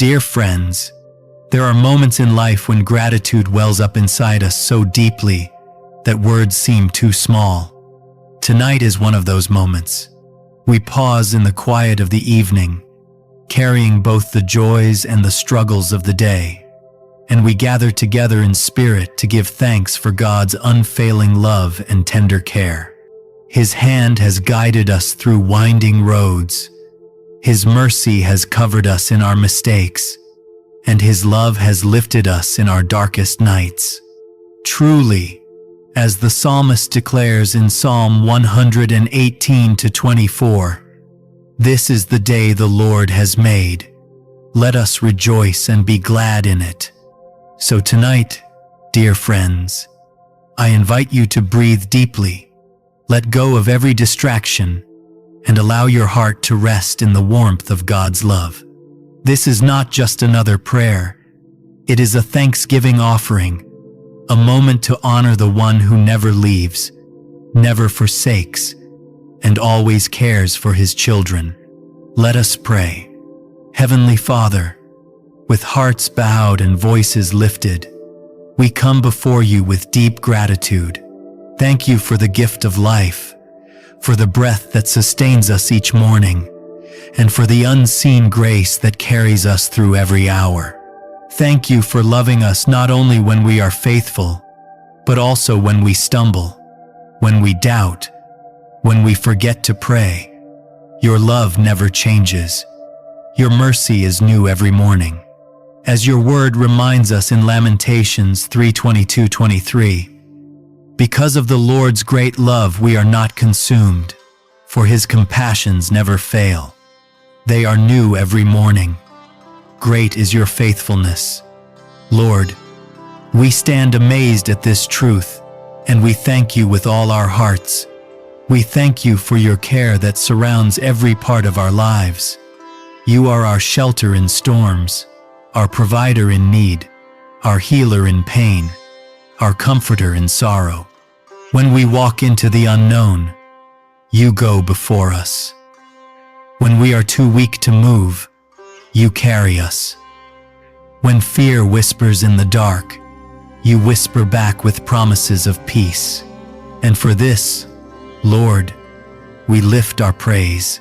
Dear friends, there are moments in life when gratitude wells up inside us so deeply that words seem too small. Tonight is one of those moments. We pause in the quiet of the evening, carrying both the joys and the struggles of the day, and we gather together in spirit to give thanks for God's unfailing love and tender care. His hand has guided us through winding roads. His mercy has covered us in our mistakes, and His love has lifted us in our darkest nights. Truly, as the psalmist declares in Psalm 118-24, "This is the day the Lord has made. Let us rejoice and be glad in it." So tonight, dear friends, I invite you to breathe deeply, let go of every distraction, and allow your heart to rest in the warmth of God's love. This is not just another prayer. It is a thanksgiving offering, a moment to honor the one who never leaves, never forsakes, and always cares for His children. Let us pray. Heavenly Father, with hearts bowed and voices lifted, we come before you with deep gratitude. Thank you for the gift of life, for the breath that sustains us each morning, and for the unseen grace that carries us through every hour. Thank you for loving us not only when we are faithful, but also when we stumble, when we doubt, when we forget to pray. Your love never changes. Your mercy is new every morning. As your word reminds us in Lamentations 3:22-23, "Because of the Lord's great love we are not consumed, for His compassions never fail. They are new every morning. Great is your faithfulness." Lord, we stand amazed at this truth, and we thank you with all our hearts. We thank you for your care that surrounds every part of our lives. You are our shelter in storms, our provider in need, our healer in pain, our comforter in sorrow. When we walk into the unknown, you go before us. When we are too weak to move, you carry us. When fear whispers in the dark, you whisper back with promises of peace. And for this, Lord, we lift our praise.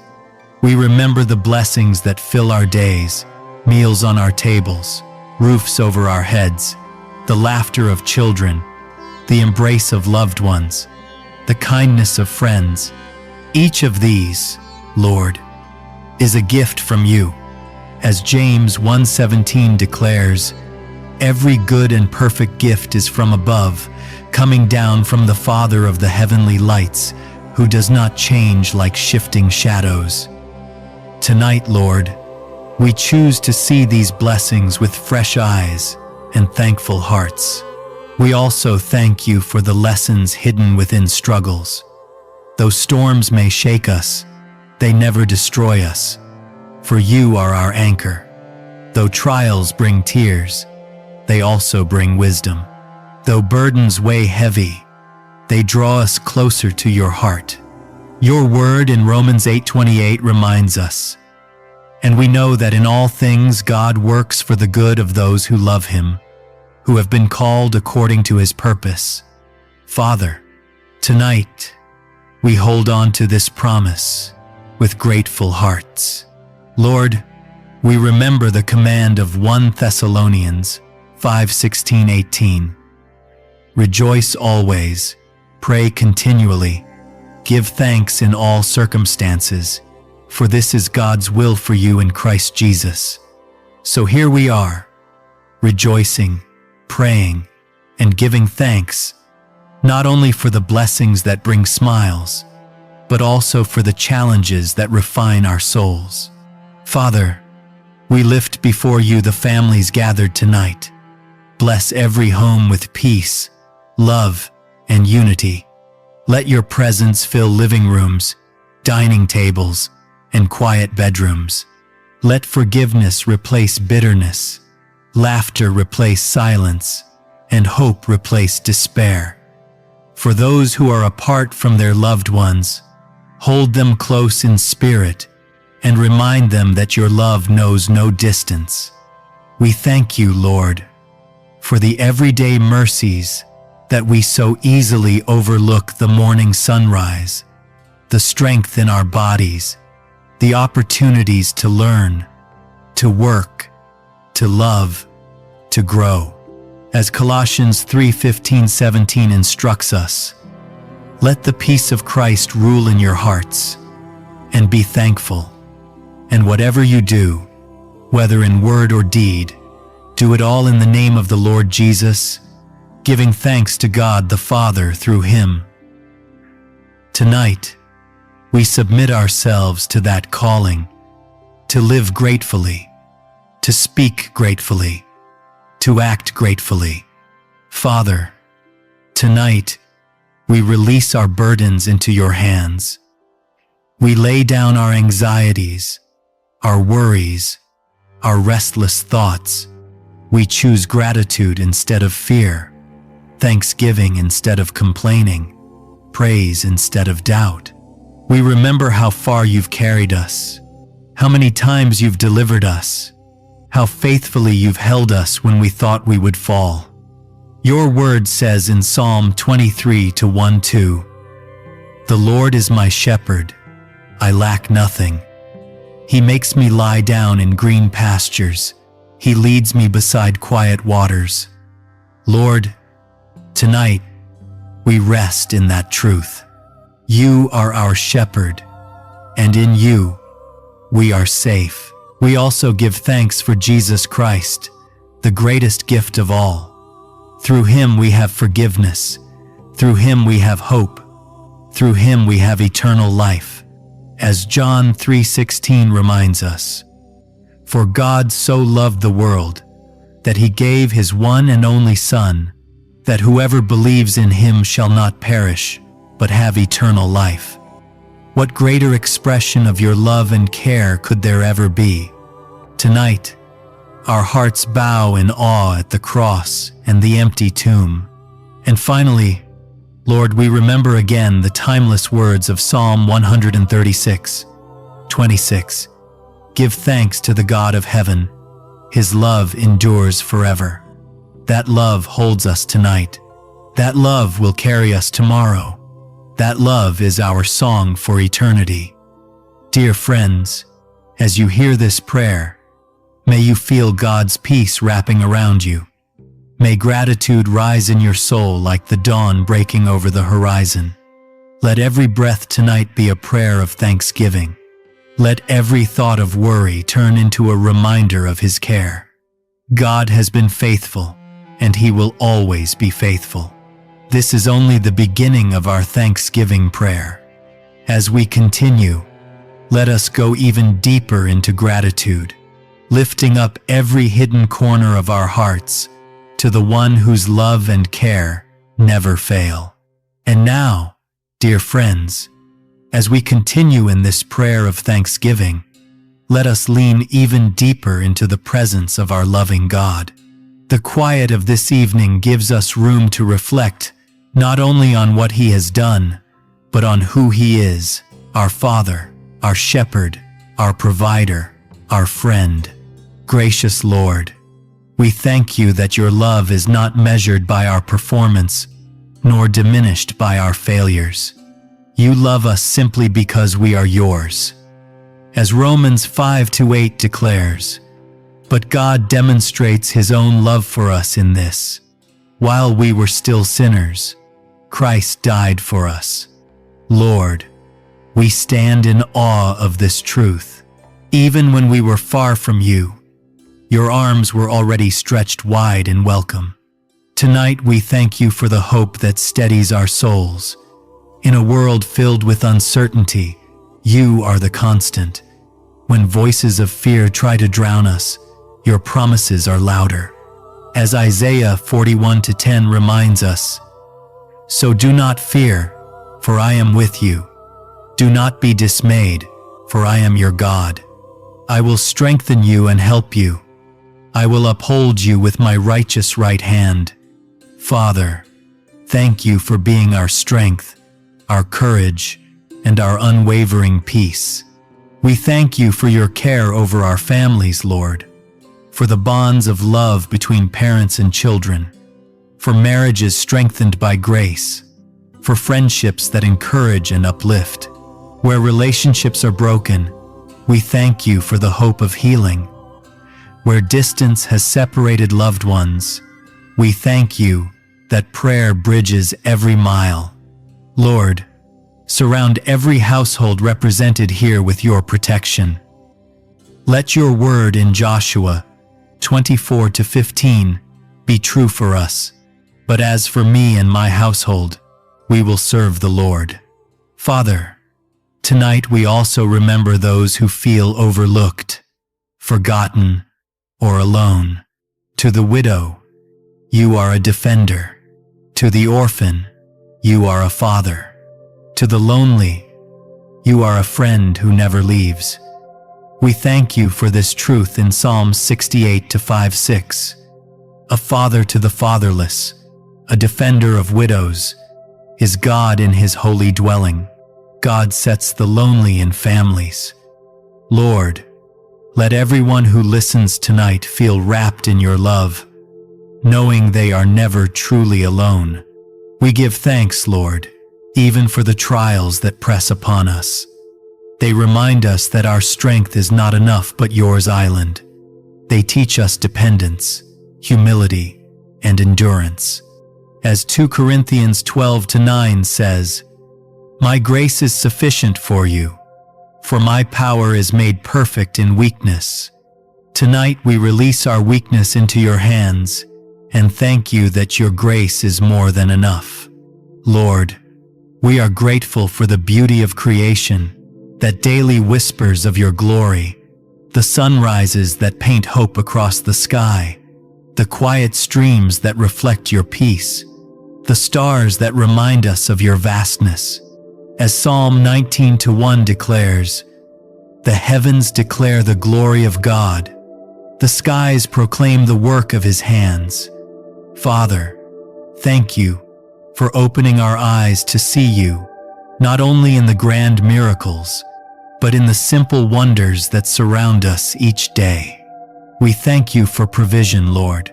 We remember the blessings that fill our days, meals on our tables, roofs over our heads, the laughter of children, the embrace of loved ones, the kindness of friends. Each of these, Lord, is a gift from you. As James 1:17 declares, "Every good and perfect gift is from above, coming down from the Father of the heavenly lights, who does not change like shifting shadows." Tonight, Lord, we choose to see these blessings with fresh eyes and thankful hearts. We also thank you for the lessons hidden within struggles. Though storms may shake us, they never destroy us, for you are our anchor. Though trials bring tears, they also bring wisdom. Though burdens weigh heavy, they draw us closer to your heart. Your word in Romans 8:28 reminds us, "And we know that in all things God works for the good of those who love Him, who have been called according to His purpose." Father, tonight, we hold on to this promise with grateful hearts. Lord, we remember the command of 1 Thessalonians 5:16-18. "Rejoice always, pray continually, give thanks in all circumstances, for this is God's will for you in Christ Jesus." So here we are, rejoicing, praying, and giving thanks, not only for the blessings that bring smiles, but also for the challenges that refine our souls. Father, we lift before you the families gathered tonight. Bless every home with peace, love, and unity. Let your presence fill living rooms, dining tables, and quiet bedrooms. Let forgiveness replace bitterness, laughter replace silence, and hope replace despair. For those who are apart from their loved ones, hold them close in spirit and remind them that your love knows no distance. We thank you, Lord, for the everyday mercies that we so easily overlook: the morning sunrise, the strength in our bodies, the opportunities to learn, to work, to love, to grow. As Colossians 3:15-17 instructs us, let the peace of Christ rule in your hearts, and be thankful. And whatever you do, whether in word or deed, do it all in the name of the Lord Jesus, giving thanks to God the Father through him. Tonight, we submit ourselves to that calling, to live gratefully, to speak gratefully, to act gratefully. Father, tonight, we release our burdens into your hands. We lay down our anxieties, our worries, our restless thoughts. We choose gratitude instead of fear, thanksgiving instead of complaining, praise instead of doubt. We remember how far you've carried us, how many times you've delivered us, how faithfully you've held us when we thought we would fall. Your word says in Psalm 23:1-2, "The Lord is my shepherd, I lack nothing. He makes me lie down in green pastures. He leads me beside quiet waters." Lord, tonight, we rest in that truth. You are our shepherd, and in you, we are safe. We also give thanks for Jesus Christ, the greatest gift of all. Through him we have forgiveness. Through him we have hope. Through him we have eternal life. As John 3:16 reminds us, "For God so loved the world, that he gave his one and only Son, that whoever believes in him shall not perish, but have eternal life." What greater expression of your love and care could there ever be? Tonight, our hearts bow in awe at the cross and the empty tomb. And finally, Lord, we remember again the timeless words of Psalm 136:26. "Give thanks to the God of heaven. His love endures forever." That love holds us tonight. That love will carry us tomorrow. That love is our song for eternity. Dear friends, as you hear this prayer, may you feel God's peace wrapping around you. May gratitude rise in your soul like the dawn breaking over the horizon. Let every breath tonight be a prayer of thanksgiving. Let every thought of worry turn into a reminder of his care. God has been faithful, and he will always be faithful. This is only the beginning of our thanksgiving prayer. As we continue, let us go even deeper into gratitude, lifting up every hidden corner of our hearts to the one whose love and care never fail. And now, dear friends, as we continue in this prayer of thanksgiving, let us lean even deeper into the presence of our loving God. The quiet of this evening gives us room to reflect not only on what he has done, but on who he is, our Father, our Shepherd, our Provider, our Friend. Gracious Lord, we thank you that your love is not measured by our performance, nor diminished by our failures. You love us simply because we are yours. As Romans 5:8 declares, "But God demonstrates his own love for us in this: while we were still sinners, Christ died for us." Lord, we stand in awe of this truth. Even when we were far from you, your arms were already stretched wide in welcome. Tonight we thank you for the hope that steadies our souls. In a world filled with uncertainty, you are the constant. When voices of fear try to drown us, your promises are louder. As Isaiah 41:10 reminds us, "So do not fear, for I am with you. Do not be dismayed, for I am your God. I will strengthen you and help you. I will uphold you with my righteous right hand." Father, thank you for being our strength, our courage, and our unwavering peace. We thank you for your care over our families, Lord. for the bonds of love between parents and children, for marriages strengthened by grace, for friendships that encourage and uplift. Where relationships are broken, we thank you for the hope of healing. Where distance has separated loved ones, we thank you that prayer bridges every mile. Lord, surround every household represented here with your protection. Let your word in Joshua 24-15 be true for us. But as for me and my household, we will serve the Lord. Father, tonight we also remember those who feel overlooked, forgotten, or alone. To the widow, you are a defender. To the orphan, you are a father. To the lonely, you are a friend who never leaves. We thank you for this truth in Psalms 68-5-6. A father to the fatherless, a defender of widows, is God in his holy dwelling. God sets the lonely in families. Lord, let everyone who listens tonight feel wrapped in your love, knowing they are never truly alone. We give thanks, Lord, even for the trials that press upon us. They remind us that our strength is not enough but yours island. They teach us dependence, humility, and endurance. As 2 Corinthians 12-9 says, "My grace is sufficient for you, for my power is made perfect in weakness." Tonight we release our weakness into your hands and thank you that your grace is more than enough. Lord, we are grateful for the beauty of creation that daily whispers of your glory, the sunrises that paint hope across the sky, the quiet streams that reflect your peace, the stars that remind us of your vastness. As Psalm 19:1 declares, "The heavens declare the glory of God. The skies proclaim the work of his hands." Father, thank you for opening our eyes to see you, not only in the grand miracles, but in the simple wonders that surround us each day. We thank you for provision, Lord,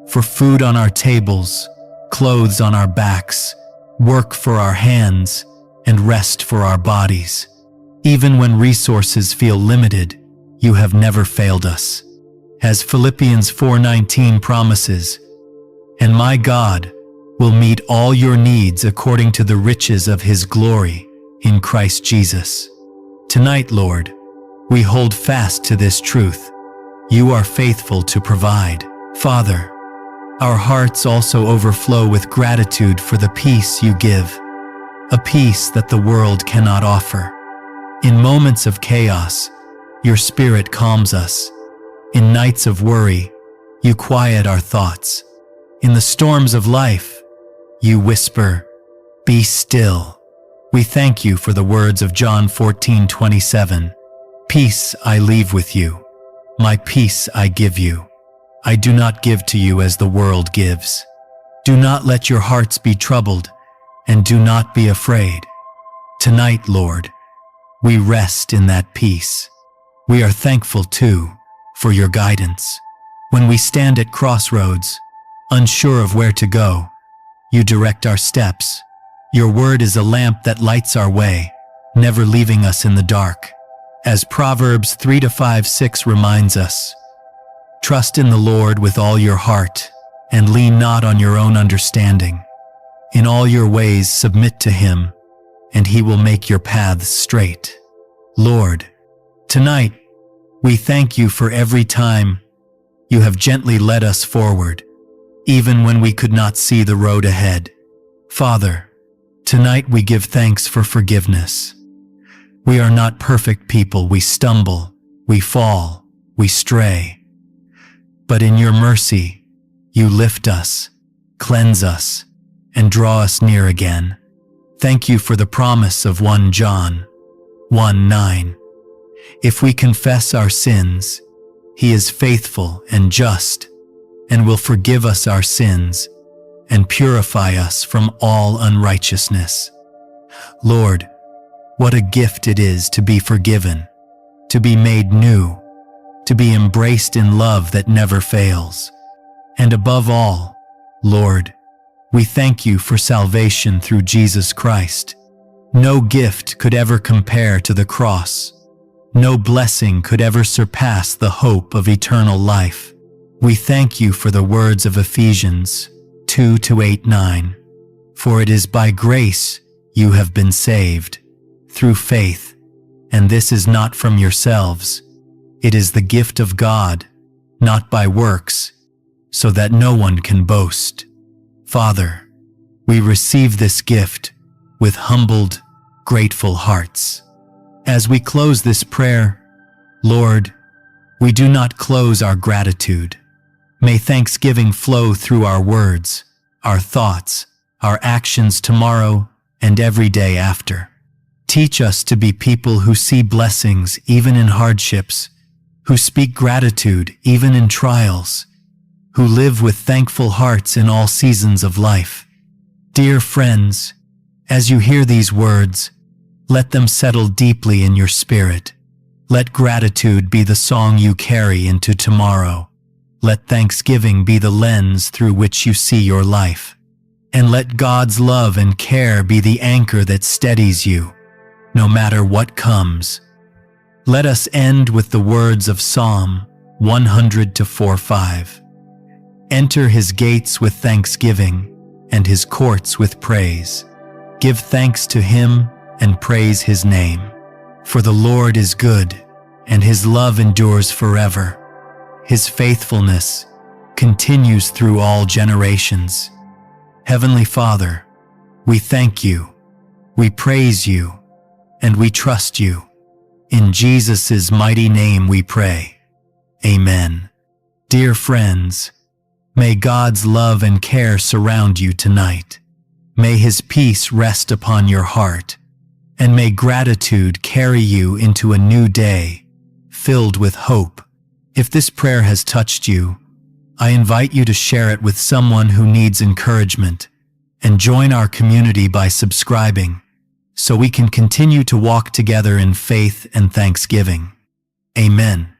for food on our tables, clothes on our backs, work for our hands, and rest for our bodies. Even when resources feel limited, you have never failed us. As Philippians 4:19 promises, "And my God will meet all your needs according to the riches of his glory in Christ Jesus." Tonight, Lord, we hold fast to this truth. You are faithful to provide. Father, our hearts also overflow with gratitude for the peace you give, a peace that the world cannot offer. In moments of chaos, your spirit calms us. In nights of worry, you quiet our thoughts. In the storms of life, you whisper, "Be still." We thank you for the words of John 14:27. "Peace I leave with you. My peace I give you. I do not give to you as the world gives. Do not let your hearts be troubled, and do not be afraid." Tonight, Lord, we rest in that peace. We are thankful, too, for your guidance. When we stand at crossroads, unsure of where to go, you direct our steps. Your word is a lamp that lights our way, never leaving us in the dark. As Proverbs 3-5-6 reminds us, "Trust in the Lord with all your heart, and lean not on your own understanding. In all your ways submit to him, and he will make your paths straight." Lord, tonight, we thank you for every time you have gently led us forward, even when we could not see the road ahead. Father, tonight we give thanks for forgiveness. We are not perfect people. We stumble, we fall, we stray. But in your mercy, you lift us, cleanse us, and draw us near again. Thank you for the promise of 1 John 1:9. If we confess our sins, he is faithful and just, and will forgive us our sins and purify us from all unrighteousness. Lord, what a gift it is to be forgiven, to be made new, to be embraced in love that never fails. And above all, Lord, we thank you for salvation through Jesus Christ. No gift could ever compare to the cross. No blessing could ever surpass the hope of eternal life. We thank you for the words of Ephesians 2:8-9. For it is by grace you have been saved, through faith, and this is not from yourselves. It is the gift of God, not by works, so that no one can boast. Father, we receive this gift with humbled, grateful hearts. As we close this prayer, Lord, we do not close our gratitude. May thanksgiving flow through our words, our thoughts, our actions tomorrow and every day after. Teach us to be people who see blessings even in hardships, who speak gratitude even in trials, who live with thankful hearts in all seasons of life. Dear friends, as you hear these words, let them settle deeply in your spirit. Let gratitude be the song you carry into tomorrow. Let thanksgiving be the lens through which you see your life. And let God's love and care be the anchor that steadies you, no matter what comes. Let us end with the words of Psalm 100:4-5. Enter his gates with thanksgiving and his courts with praise. Give thanks to him and praise his name. For the Lord is good, and his love endures forever. His faithfulness continues through all generations. Heavenly Father, we thank you, we praise you, and we trust you. In Jesus' mighty name we pray. Amen. Dear friends, may God's love and care surround you tonight. May his peace rest upon your heart, and may gratitude carry you into a new day filled with hope. If this prayer has touched you, I invite you to share it with someone who needs encouragement, and join our community by subscribing, so we can continue to walk together in faith and thanksgiving. Amen.